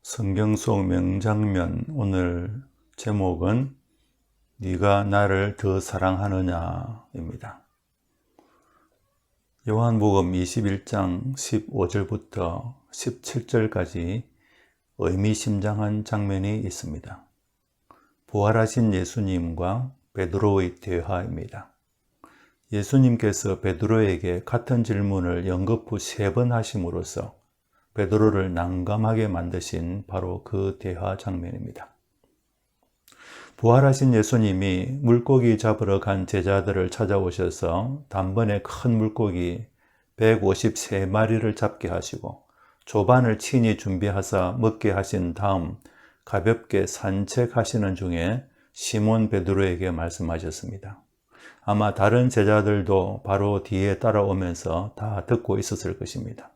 성경 속 명장면, 오늘 제목은 네가 나를 더 사랑하느냐입니다. 요한복음 21장 15절부터 17절까지 의미심장한 장면이 있습니다. 부활하신 예수님과 베드로의 대화입니다. 예수님께서 베드로에게 같은 질문을 연거푸 3번 하심으로써 베드로를 난감하게 만드신 바로 그 대화 장면입니다. 부활하신 예수님이 물고기 잡으러 간 제자들을 찾아오셔서 단번에 큰 물고기 153마리를 잡게 하시고 조반을 친히 준비하사 먹게 하신 다음 가볍게 산책하시는 중에 시몬 베드로에게 말씀하셨습니다. 아마 다른 제자들도 바로 뒤에 따라오면서 다 듣고 있었을 것입니다.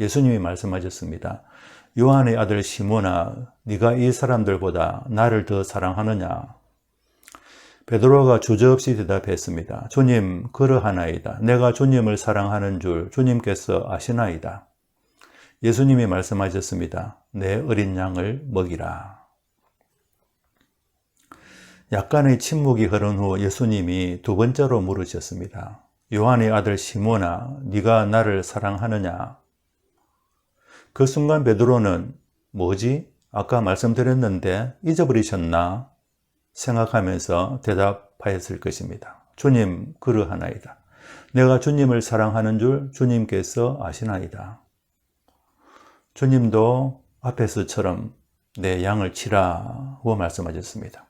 예수님이 말씀하셨습니다. 요한의 아들 시몬아, 네가 이 사람들보다 나를 더 사랑하느냐? 베드로가 주저없이 대답했습니다. 주님, 그러하나이다. 내가 주님을 사랑하는 줄 주님께서 아시나이다. 예수님이 말씀하셨습니다. 내 어린 양을 먹이라. 약간의 침묵이 흐른 후 예수님이 두 번째로 물으셨습니다. 요한의 아들 시몬아, 네가 나를 사랑하느냐? 그 순간 베드로는 뭐지? 아까 말씀드렸는데 잊어버리셨나? 생각하면서 대답하였을 것입니다. 주님, 그러하나이다. 내가 주님을 사랑하는 줄 주님께서 아시나이다. 주님도 앞에서처럼 내 양을 치라고 말씀하셨습니다.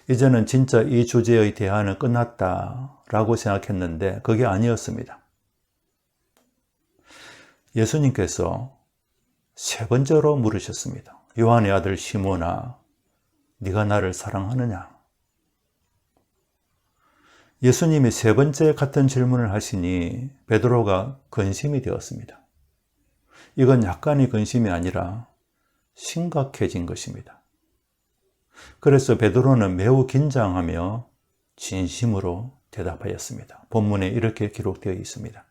이제는 진짜 이 주제의 대화는 끝났다라고 생각했는데 그게 아니었습니다. 예수님께서 3번째로 물으셨습니다. 요한의 아들 시몬아, 네가 나를 사랑하느냐? 예수님이 3번째 같은 질문을 하시니 베드로가 근심이 되었습니다. 이건 약간의 근심이 아니라 심각해진 것입니다. 그래서 베드로는 매우 긴장하며 진심으로 대답하였습니다. 본문에 이렇게 기록되어 있습니다.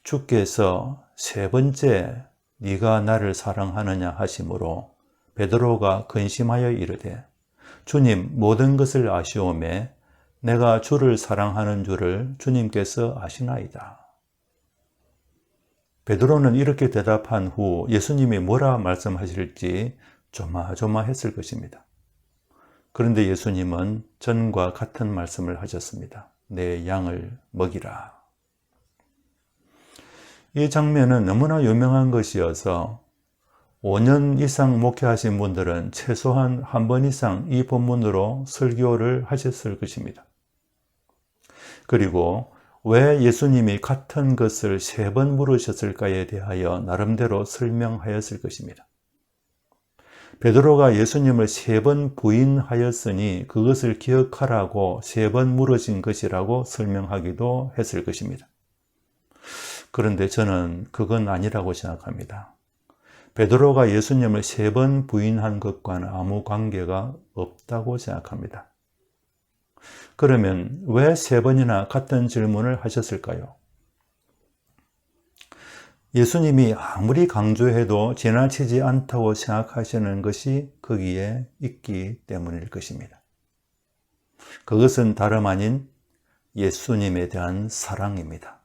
주께서 3번째 네가 나를 사랑하느냐 하심으로 베드로가 근심하여 이르되 주님 모든 것을 아시오매 내가 주를 사랑하는 줄을 주님께서 아시나이다. 베드로는 이렇게 대답한 후 예수님이 뭐라 말씀하실지 조마조마했을 것입니다. 그런데 예수님은 전과 같은 말씀을 하셨습니다. 내 양을 먹이라. 이 장면은 너무나 유명한 것이어서 5년 이상 목회하신 분들은 최소한 한 번 이상 이 본문으로 설교를 하셨을 것입니다. 그리고 왜 예수님이 같은 것을 3번 물으셨을까에 대하여 나름대로 설명하였을 것입니다. 베드로가 예수님을 3번 부인하였으니 그것을 기억하라고 3번 물으신 것이라고 설명하기도 했을 것입니다. 그런데 저는 그건 아니라고 생각합니다. 베드로가 예수님을 3번 부인한 것과는 아무 관계가 없다고 생각합니다. 그러면 왜 3번이나 같은 질문을 하셨을까요? 예수님이 아무리 강조해도 지나치지 않다고 생각하시는 것이 거기에 있기 때문일 것입니다. 그것은 다름 아닌 예수님에 대한 사랑입니다.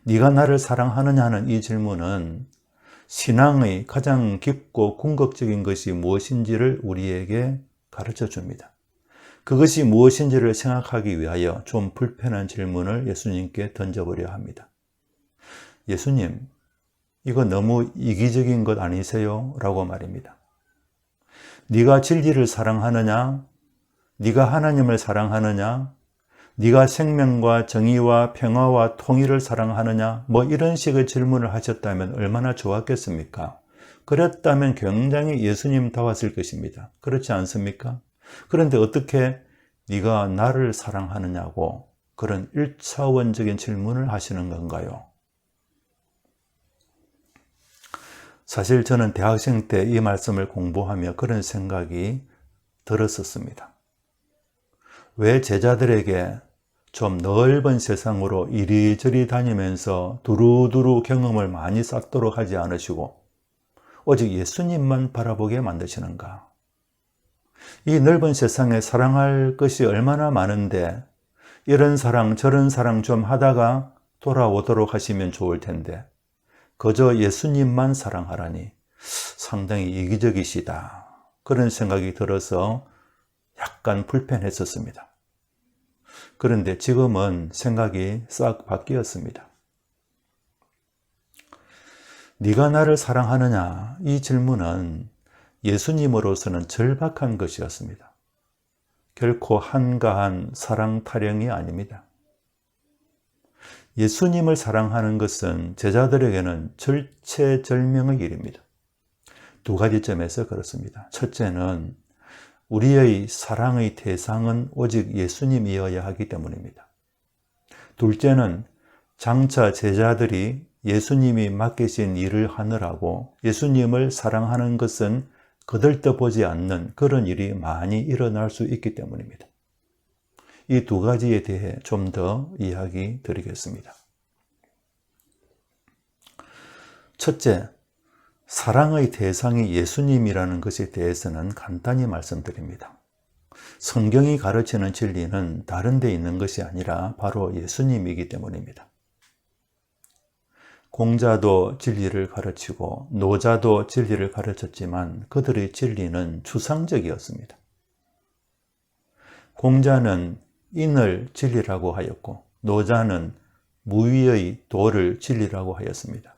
네가 나를 사랑하느냐는 이 질문은 신앙의 가장 깊고 궁극적인 것이 무엇인지를 우리에게 가르쳐 줍니다. 그것이 무엇인지를 생각하기 위하여 좀 불편한 질문을 예수님께 던져보려 합니다. 예수님, 이거 너무 이기적인 것 아니세요? 라고 말입니다. 네가 진리를 사랑하느냐? 네가 하나님을 사랑하느냐? 네가 생명과 정의와 평화와 통일을 사랑하느냐? 이런 식의 질문을 하셨다면 얼마나 좋았겠습니까? 그랬다면 굉장히 예수님다웠을 것입니다. 그렇지 않습니까? 그런데 어떻게 네가 나를 사랑하느냐고 그런 1차원적인 질문을 하시는 건가요? 사실 저는 대학생 때 이 말씀을 공부하며 그런 생각이 들었었습니다. 왜 제자들에게 좀 넓은 세상으로 이리저리 다니면서 두루두루 경험을 많이 쌓도록 하지 않으시고 오직 예수님만 바라보게 만드시는가? 이 넓은 세상에 사랑할 것이 얼마나 많은데 이런 사랑 저런 사랑 좀 하다가 돌아오도록 하시면 좋을 텐데 그저 예수님만 사랑하라니 상당히 이기적이시다. 그런 생각이 들어서 약간 불편했었습니다. 그런데 지금은 생각이 싹 바뀌었습니다. 네가 나를 사랑하느냐? 이 질문은 예수님으로서는 절박한 것이었습니다. 결코 한가한 사랑 타령이 아닙니다. 예수님을 사랑하는 것은 제자들에게는 절체절명의 일입니다. 두 가지 점에서 그렇습니다. 첫째는 우리의 사랑의 대상은 오직 예수님이어야 하기 때문입니다. 둘째는 장차 제자들이 예수님이 맡기신 일을 하느라고 예수님을 사랑하는 것은 거들떠보지 않는 그런 일이 많이 일어날 수 있기 때문입니다. 이 두 가지에 대해 좀 더 이야기 드리겠습니다. 첫째, 사랑의 대상이 예수님이라는 것에 대해서는 간단히 말씀드립니다. 성경이 가르치는 진리는 다른 데 있는 것이 아니라 바로 예수님이기 때문입니다. 공자도 진리를 가르치고 노자도 진리를 가르쳤지만 그들의 진리는 추상적이었습니다. 공자는 인을 진리라고 하였고 노자는 무위의 도를 진리라고 하였습니다.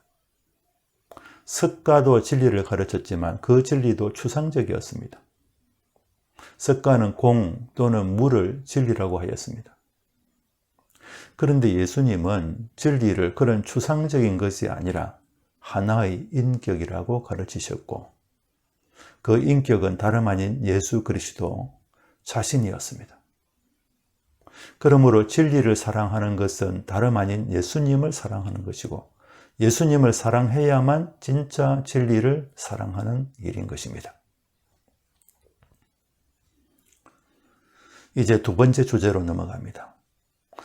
석가도 진리를 가르쳤지만 그 진리도 추상적이었습니다. 석가는 공 또는 물을 진리라고 하였습니다. 그런데 예수님은 진리를 그런 추상적인 것이 아니라 하나의 인격이라고 가르치셨고 그 인격은 다름 아닌 예수 그리스도 자신이었습니다. 그러므로 진리를 사랑하는 것은 다름 아닌 예수님을 사랑하는 것이고 예수님을 사랑해야만 진짜 진리를 사랑하는 일인 것입니다. 이제 두 번째 주제로 넘어갑니다.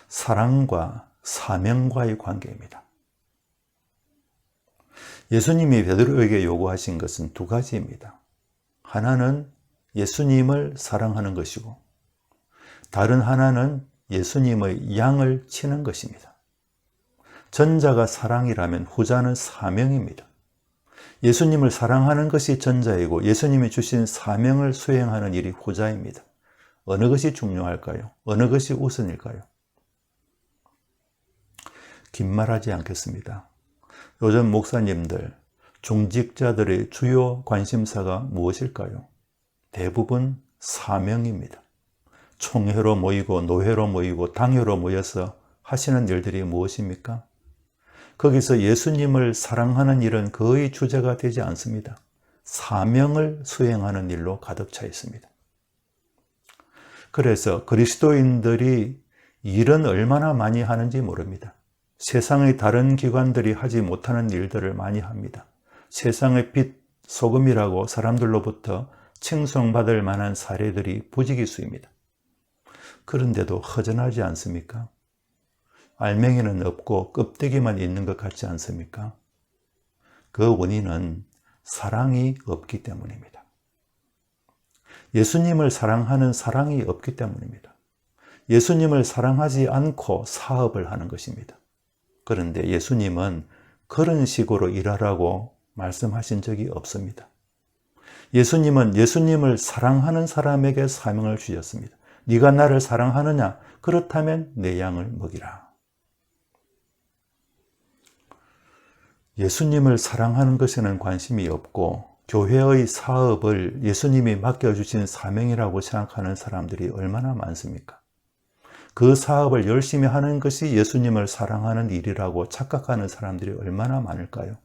사랑과 사명과의 관계입니다. 예수님이 베드로에게 요구하신 것은 두 가지입니다. 하나는 예수님을 사랑하는 것이고 다른 하나는 예수님의 양을 치는 것입니다. 전자가 사랑이라면 후자는 사명입니다. 예수님을 사랑하는 것이 전자이고 예수님이 주신 사명을 수행하는 일이 후자입니다. 어느 것이 중요할까요? 어느 것이 우선일까요? 긴 말하지 않겠습니다. 요즘 목사님들, 중직자들의 주요 관심사가 무엇일까요? 대부분 사명입니다. 총회로 모이고 노회로 모이고 당회로 모여서 하시는 일들이 무엇입니까? 거기서 예수님을 사랑하는 일은 거의 주제가 되지 않습니다. 사명을 수행하는 일로 가득 차 있습니다. 그래서 그리스도인들이 일은 얼마나 많이 하는지 모릅니다. 세상의 다른 기관들이 하지 못하는 일들을 많이 합니다. 세상의 빛, 소금이라고 사람들로부터 칭송받을 만한 사례들이 부지기수입니다. 그런데도 허전하지 않습니까? 알맹이는 없고 껍데기만 있는 것 같지 않습니까? 그 원인은 사랑이 없기 때문입니다. 예수님을 사랑하는 사랑이 없기 때문입니다. 예수님을 사랑하지 않고 사업을 하는 것입니다. 그런데 예수님은 그런 식으로 일하라고 말씀하신 적이 없습니다. 예수님은 예수님을 사랑하는 사람에게 사명을 주셨습니다. 네가 나를 사랑하느냐? 그렇다면 내 양을 먹이라. 예수님을 사랑하는 것에는 관심이 없고 교회의 사업을 예수님이 맡겨주신 사명이라고 생각하는 사람들이 얼마나 많습니까? 그 사업을 열심히 하는 것이 예수님을 사랑하는 일이라고 착각하는 사람들이 얼마나 많을까요?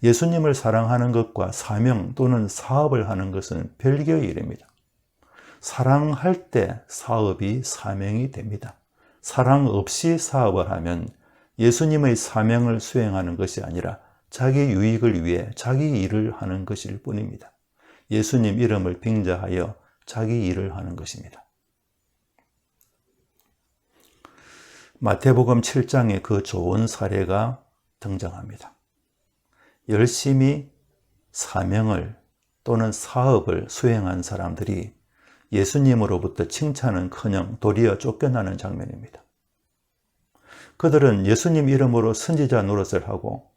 예수님을 사랑하는 것과 사명 또는 사업을 하는 것은 별개의 일입니다. 사랑할 때 사업이 사명이 됩니다. 사랑 없이 사업을 하면 예수님의 사명을 수행하는 것이 아니라 자기 유익을 위해 자기 일을 하는 것일 뿐입니다. 예수님 이름을 빙자하여 자기 일을 하는 것입니다. 마태복음 7장에 그 좋은 사례가 등장합니다. 열심히 사명을 또는 사업을 수행한 사람들이 예수님으로부터 칭찬은커녕 도리어 쫓겨나는 장면입니다. 그들은 예수님 이름으로 선지자 노릇을 하고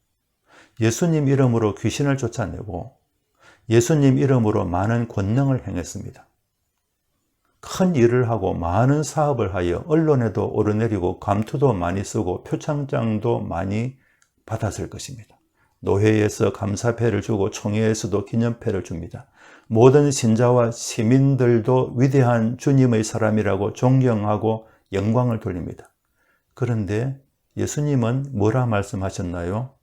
예수님 이름으로 귀신을 쫓아내고 예수님 이름으로 많은 권능을 행했습니다. 큰 일을 하고 많은 사업을 하여 언론에도 오르내리고 감투도 많이 쓰고 표창장도 많이 받았을 것입니다. 노회에서 감사패를 주고 총회에서도 기념패를 줍니다. 모든 신자와 시민들도 위대한 주님의 사람이라고 존경하고 영광을 돌립니다. 그런데 예수님은 뭐라 말씀하셨나요?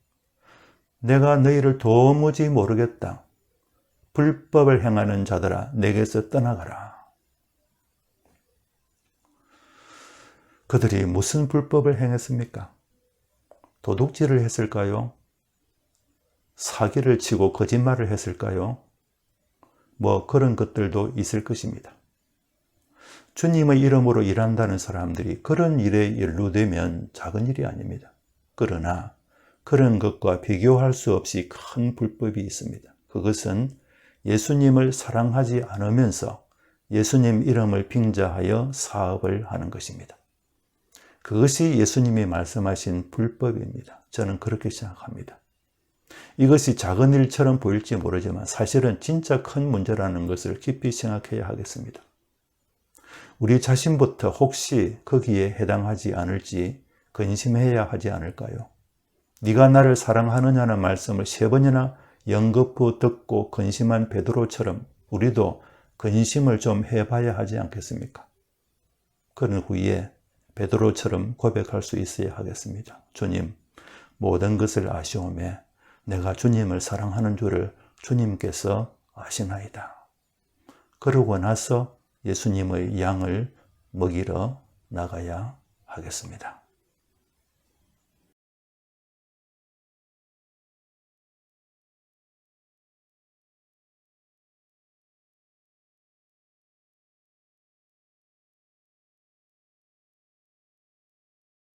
내가 너희를 도무지 모르겠다. 불법을 행하는 자들아, 내게서 떠나가라. 그들이 무슨 불법을 행했습니까? 도둑질을 했을까요? 사기를 치고 거짓말을 했을까요? 뭐 그런 것들도 있을 것입니다. 주님의 이름으로 일한다는 사람들이 그런 일에 연루되면 작은 일이 아닙니다. 그러나 그런 것과 비교할 수 없이 큰 불법이 있습니다. 그것은 예수님을 사랑하지 않으면서 예수님 이름을 빙자하여 사업을 하는 것입니다. 그것이 예수님이 말씀하신 불법입니다. 저는 그렇게 생각합니다. 이것이 작은 일처럼 보일지 모르지만 사실은 진짜 큰 문제라는 것을 깊이 생각해야 하겠습니다. 우리 자신부터 혹시 거기에 해당하지 않을지 근심해야 하지 않을까요? 네가 나를 사랑하느냐는 말씀을 3번이나 연거푸 듣고 근심한 베드로처럼 우리도 근심을 좀 해봐야 하지 않겠습니까? 그런 후에 베드로처럼 고백할 수 있어야 하겠습니다. 주님, 모든 것을 아시오매 내가 주님을 사랑하는 줄을 주님께서 아시나이다. 그러고 나서 예수님의 양을 먹이러 나가야 하겠습니다.